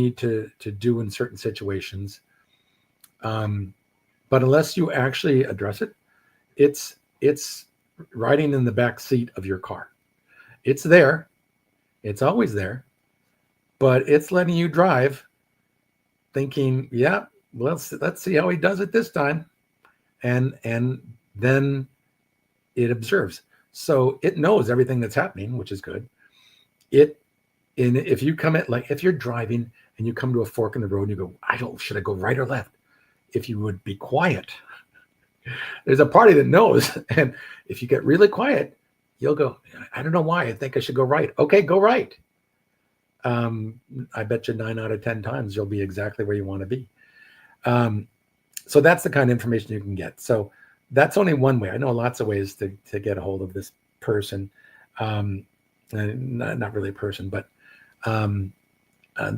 need to do in certain situations. But unless you actually address it, it's riding in the back seat of your car. It's there. It's always there, but it's letting you drive thinking, yeah, let's see how he does it this time. And then it observes. So it knows everything that's happening, which is good. If you come at, like, if you're driving and you come to a fork in the road and you go, should I go right or left? If you would be quiet, there's a party that knows. And if you get really quiet, you'll go, I don't know why. I think I should go right. Okay, go right. I bet you 9 out of 10 times you'll be exactly where you want to be. So that's the kind of information you can get. So that's only one way. I know lots of ways to get a hold of this person. Not really a person, but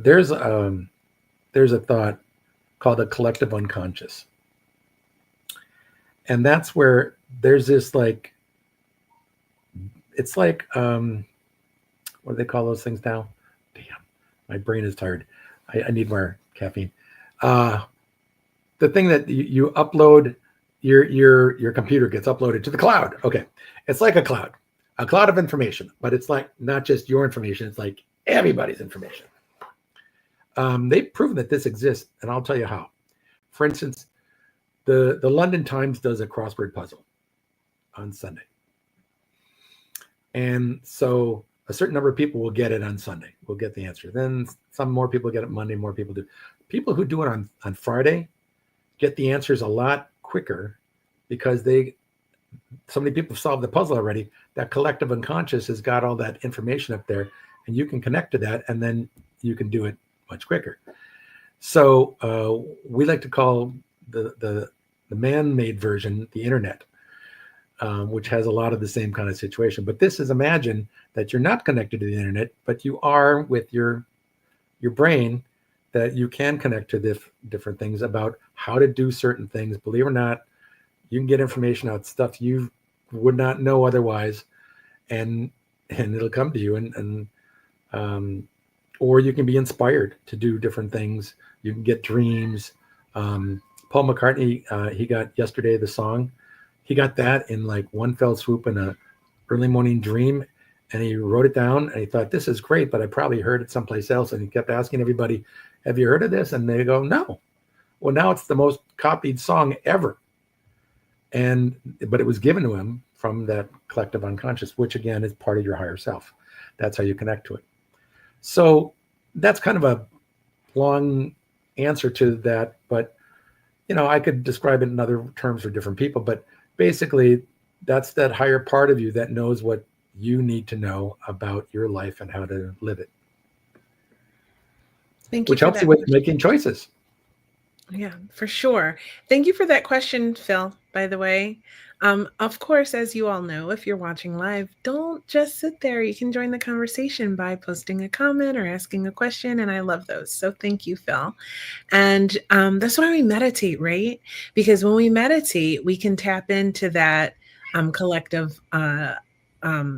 there's a thought called a collective unconscious. And that's where there's this, like, it's like, what do they call those things now? Damn, my brain is tired. I need more caffeine. The thing that you upload, your computer gets uploaded to the cloud. Okay. It's like a cloud of information, but it's like not just your information. It's like everybody's information. They've proven that this exists, and I'll tell you how. For instance, the London Times does a crossword puzzle on Sunday. And so a certain number of people will get it on Sunday. We'll get the answer. Then some more people get it Monday, more people do. People who do it on Friday get the answers a lot quicker because so many people have solved the puzzle already. That collective unconscious has got all that information up there, and you can connect to that, and then you can do it much quicker. So we like to call the man-made version the internet, which has a lot of the same kind of situation. But this is, imagine that you're not connected to the internet, but you are with your brain, that you can connect to different things about how to do certain things. Believe it or not, you can get information out, stuff you would not know otherwise, and it'll come to you, and or you can be inspired to do different things. You can get dreams. Paul McCartney, he got Yesterday, the song. He got that in like one fell swoop in a early morning dream, and he wrote it down, and he thought, this is great, but I probably heard it someplace else. And he kept asking everybody, have you heard of this? And they go, no. Well, now it's the most copied song ever. But it was given to him from that collective unconscious, which again is part of your higher self. That's how you connect to it. So that's kind of a long answer to that, but I could describe it in other terms for different people, but basically that's that higher part of you that knows what you need to know about your life and how to live it. Thank you. Which helps you with making choices. Yeah, for sure. Thank you for that question, Phil, by the way. Of course, as you all know, if you're watching live, don't just sit there. You can join the conversation by posting a comment or asking a question, and I love those. So thank you, Phil. And that's why we meditate, right? Because when we meditate, we can tap into that collective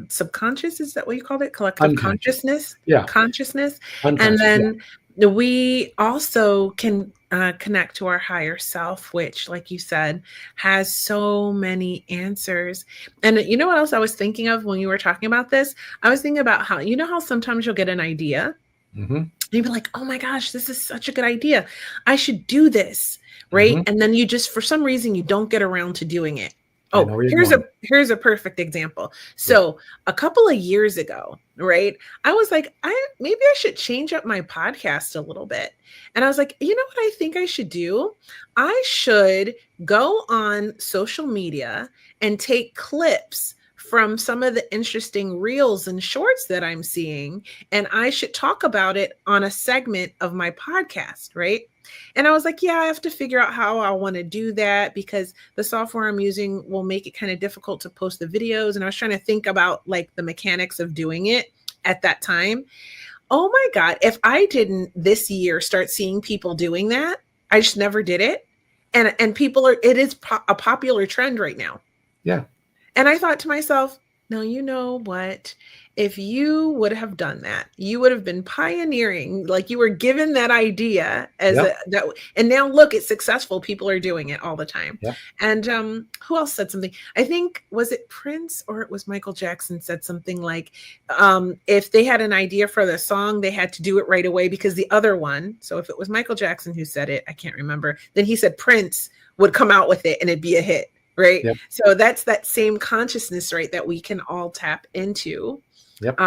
subconscious. Is that what you called it? Collective consciousness? Yeah. Consciousness. And then we also can connect to our higher self, which, like you said, has so many answers. And you know what else I was thinking of when you were talking about this? I was thinking about how sometimes you'll get an idea. Mm-hmm. You'd be like, oh my gosh, this is such a good idea. I should do this, right? Mm-hmm. And then you just, for some reason, you don't get around to doing it. Oh, here's a perfect example. So a couple of years ago, right, I was like, maybe I should change up my podcast a little bit. And I was like, you know what I think I should do? I should go on social media and take clips from some of the interesting reels and shorts that I'm seeing, and I should talk about it on a segment of my podcast, right? And I was like, yeah, I have to figure out how I want to do that because the software I'm using will make it kind of difficult to post the videos. And I was trying to think about like the mechanics of doing it at that time. Oh my God, if I didn't this year start seeing people doing that, I just never did it. And people it is a popular trend right now. Yeah. And I thought to myself, no, you know what? if you would have done that, you would have been pioneering, like you were given that idea as Yep. and now look, it's successful. People are doing it all the time. Yep. And who else said something? I think, was it Prince or it was Michael Jackson said something like, if they had an idea for the song, they had to do it right away because the other one, so if it was Michael Jackson who said it, I can't remember, then he said Prince would come out with it and it'd be a hit. Right. Yep. So that's that same consciousness, right, that we can all tap into. Yep.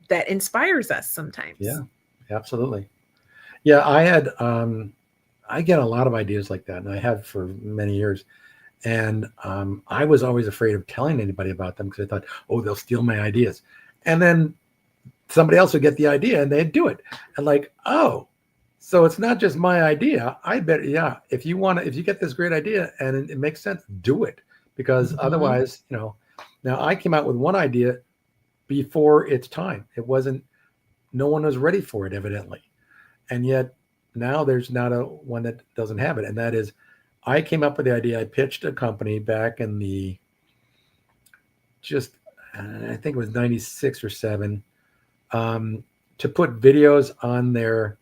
That inspires us sometimes. Yeah, absolutely. Yeah, I get a lot of ideas like that, and I have for many years. And I was always afraid of telling anybody about them because I thought, oh, they'll steal my ideas. And then somebody else would get the idea and they'd do it. And like, oh, so it's not just my idea. I bet, yeah, if you get this great idea and it makes sense, do it. Because otherwise, now I came out with one idea before its time. No one was ready for it, evidently. And yet now there's not one that doesn't have it. And that is, I came up with the idea. I pitched a company back in I think it was 96 or 7, to put videos on their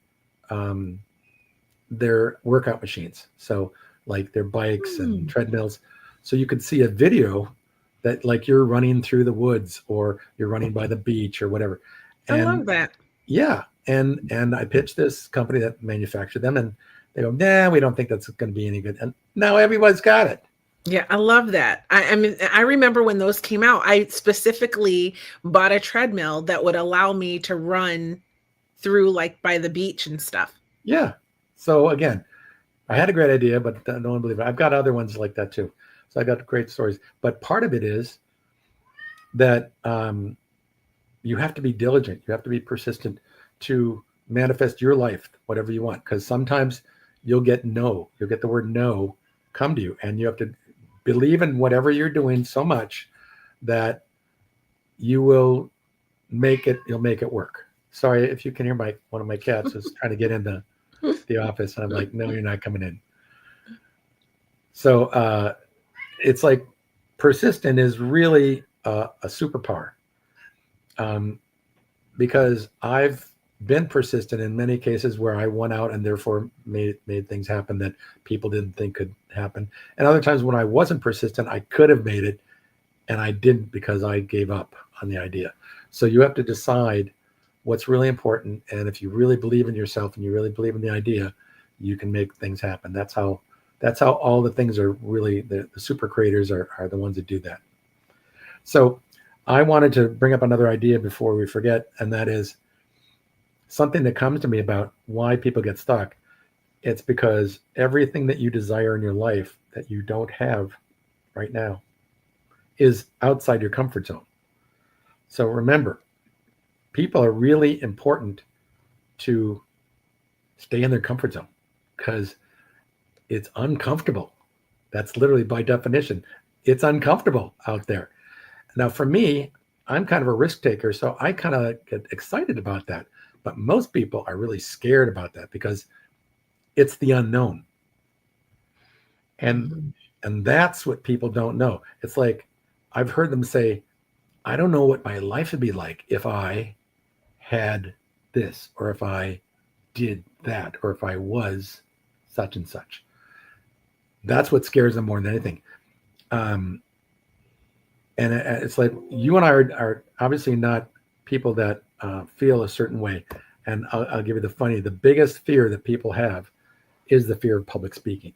workout machines. So like their bikes and treadmills. So you could see a video that like you're running through the woods or you're running by the beach or whatever. I love that. Yeah. And I pitched this company that manufactured them, and they go, nah, we don't think that's going to be any good. And now everyone's got it. Yeah, I love that. I mean, I remember when those came out, I specifically bought a treadmill that would allow me to run through like by the beach and stuff. Yeah. So again, I had a great idea, but no one believed it. I've got other ones like that too. So I got great stories. But part of it is that you have to be diligent. You have to be persistent to manifest your life, whatever you want. Because sometimes you'll get the word no come to you, and you have to believe in whatever you're doing so much that you'll make it work. Sorry if you can hear one of my cats is trying to get into the office, and I'm like, no, you're not coming in. So it's like persistent is really a superpower, because I've been persistent in many cases where I won out and therefore made things happen that people didn't think could happen. And other times when I wasn't persistent, I could have made it and I didn't because I gave up on the idea. So you have to decide what's really important. And if you really believe in yourself and you really believe in the idea, you can make things happen. That's how all the things are really, the super creators are the ones that do that. So I wanted to bring up another idea before we forget, and that is something that comes to me about why people get stuck. It's because everything that you desire in your life that you don't have right now is outside your comfort zone. So remember, people are really important to stay in their comfort zone because it's uncomfortable. That's literally by definition. It's uncomfortable out there. Now, for me, I'm kind of a risk taker, so I kind of get excited about that. But most people are really scared about that because it's the unknown. And that's what people don't know. It's like, I've heard them say, I don't know what my life would be like if I had this, or if I did that, or if I was such and such. That's what scares them more than anything. And it's like, you and I are obviously not people that feel a certain way. And I'll give you the biggest fear that people have is the fear of public speaking.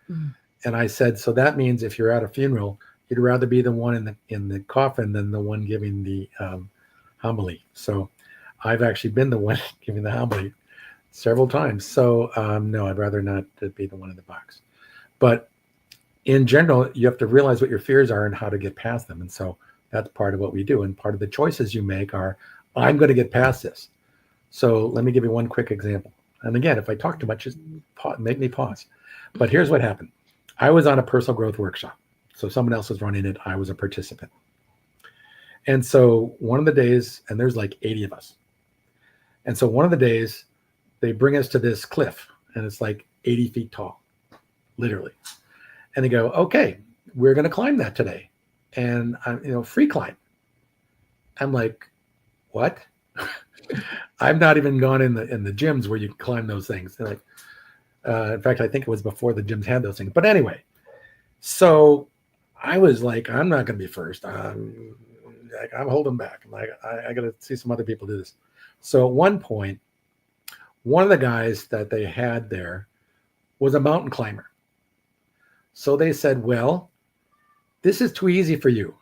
And I said, so that means if you're at a funeral, you'd rather be the one in the coffin than the one giving the homily. So I've actually been the one giving the homily several times. So no, I'd rather not be the one in the box. But in general, you have to realize what your fears are and how to get past them. And so that's part of what we do. And part of the choices you make are, I'm going to get past this. So let me give you one quick example. And again, if I talk too much, just make me pause. But here's what happened. I was on a personal growth workshop. So someone else was running it. I was a participant. And so one of the days, and there's like 80 of us. And so one of the days, they bring us to this cliff, and it's like 80 feet tall, literally. And they go, okay, we're going to climb that today. And free climb. I'm like, what? I've not even gone in the gyms where you can climb those things. Like, in fact, I think it was before the gyms had those things. But anyway, so I was like, I'm not going to be first. I'm holding back. I'm like, I got to see some other people do this. So at one point, one of the guys that they had there was a mountain climber. So they said, well, this is too easy for you.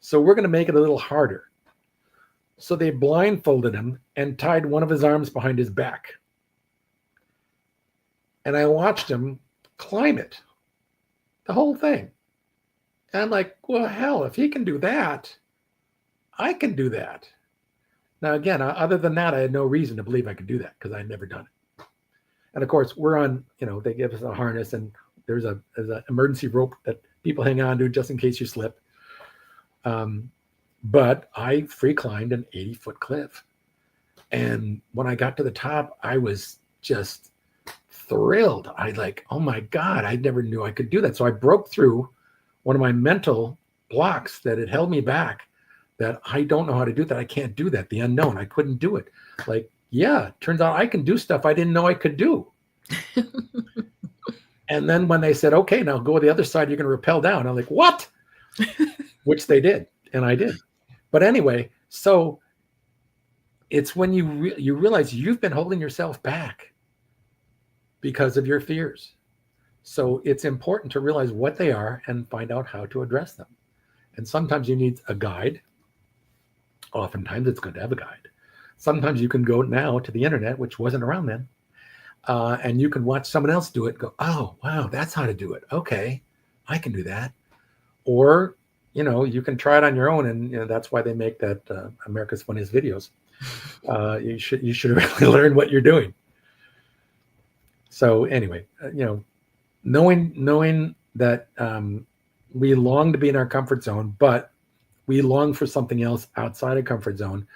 So we're going to make it a little harder. So they blindfolded him and tied one of his arms behind his back. And I watched him climb it, the whole thing. And I'm like, well, hell, if he can do that, I can do that. Now, again, other than that, I had no reason to believe I could do that because I had never done it. And of course, we're on, they give us a harness and there's an emergency rope that people hang on to just in case you slip. But I free climbed an 80-foot cliff. And when I got to the top, I was just thrilled. I like, oh my God, I never knew I could do that. So I broke through one of my mental blocks that had held me back, that I don't know how to do that. I can't do that. The unknown. I couldn't do it. Like, yeah, turns out I can do stuff I didn't know I could do. And then when they said, okay, now go to the other side, you're going to rappel down. I'm like, what? Which they did. And I did. But anyway, so it's when you realize you've been holding yourself back because of your fears. So it's important to realize what they are and find out how to address them. And sometimes you need a guide. Oftentimes it's good to have a guide. Sometimes you can go now to the internet, which wasn't around then, and you can watch someone else do it and go, oh, wow, that's how to do it. Okay, I can do that. Or, you can try it on your own. And that's why they make that America's Funniest Videos. You should really learn what you're doing. So anyway, knowing that we long to be in our comfort zone, but we long for something else outside of comfort zone.